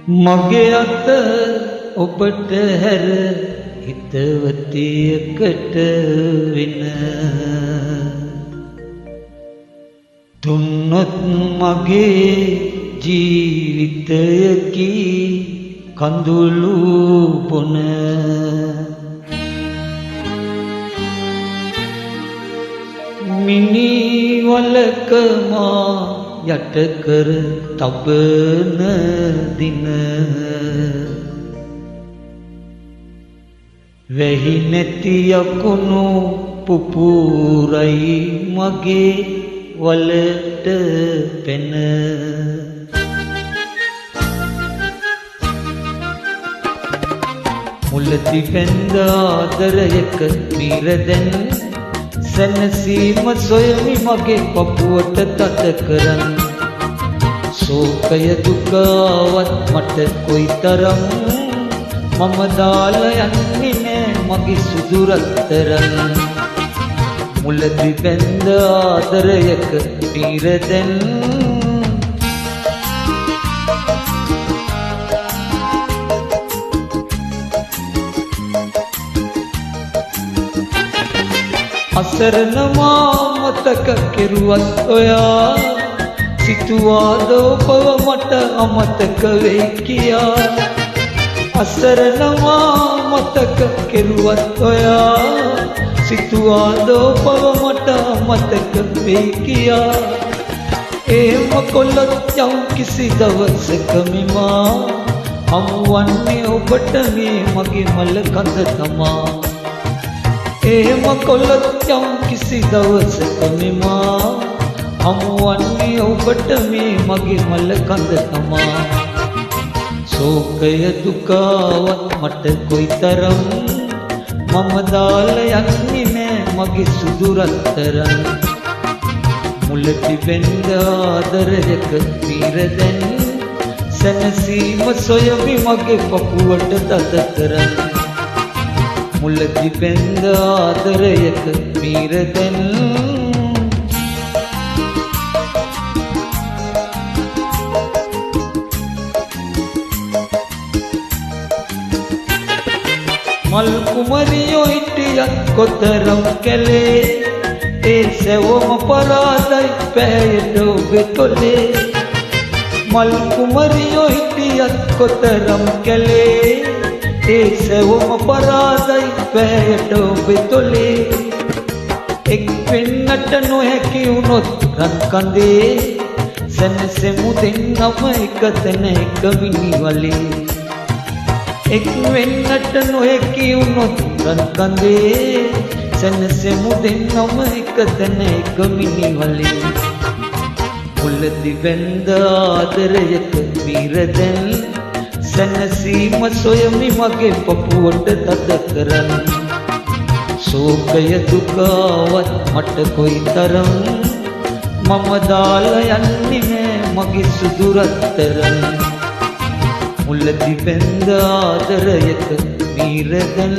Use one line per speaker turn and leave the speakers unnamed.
මගේ අත ඔබට හැර හිතවතියකට වෙන දුන්නොත් මගේ ජීවිතයකි කඳුළු බොන මිනි වලක මා යට කර තබන දින වෙහි නැති යකුණු පුපුරයි මගේ වලට පෙන මුලති පැන්ද ආදරයක මිරදැන් සැනසීම සොයමි මගේ පපුවට තද කරන් ශෝකය දුකාවත් මට කොයිතරම් මම දාලා යන්නේ නෑ මගේ සුදු රත්තරන් මුලදි බැඳ ආදරයක පිරදැන් අසරණමා මතක කෙරුවත් ඔයා සිතුවාද ඔබව මට අමතක වෙයි කියා අසරණමා මතක කෙරුවත් ඔයා සිතුවාද ඔබව මට අමතක වෙයි කියා එහෙම කොළොත් යම් කිසි දවසක මෙමා හමුවන්නේ ඔබට මේ මගේ මල කඳ තමා එහෙම කොළොත් යම් කිසි දවසක මෙමා හමුවන්නේ ඔබට මේ මගේ මල කඳ තමා ශෝකය දුකාවත් මට කොයිතරම් මම දාලා යන්නේ නෑ මගේ සුදු රත්තරන් මුලති බැඳ ආදරයක පිරදැන් සැනසීම සොයමි මගේ පපුවට තද කරන් මුලති බැඳ ආදරයක පිරදැන් මල් කුමරියෝ හිටියත් කොතරම් කැලේ ඒ සෙවම පරාදයි පැයට ඔබේ තොලේ මල් කුමරියෝ හිටියත් කොතරම් කැලේ ඒ සෙවම පරාදයි පැයට ඔබේ තොලේ එක් වෙන්නට නොහැකි වුණොත් රන් කඳේ සැනසෙමු දෙන්නම එක තැන එක මිනිවලේ එක් වෙන්නට නොහැකි වුණොත් රන් කඳේ සැනසෙමු දෙන්නම එක තැන එක මිනිවලේ මුලදි බැඳ ආදරයක පිරදැන් සැනසීම සොයමි මගේ පපුවට තද කරන් ශෝකය දුකාවත් මට කොයිතරම් මම දාලා යන්නේ නෑ මගේ සුදු රත්තරන් මුලදි බැඳ ආදරයක පිරදැන්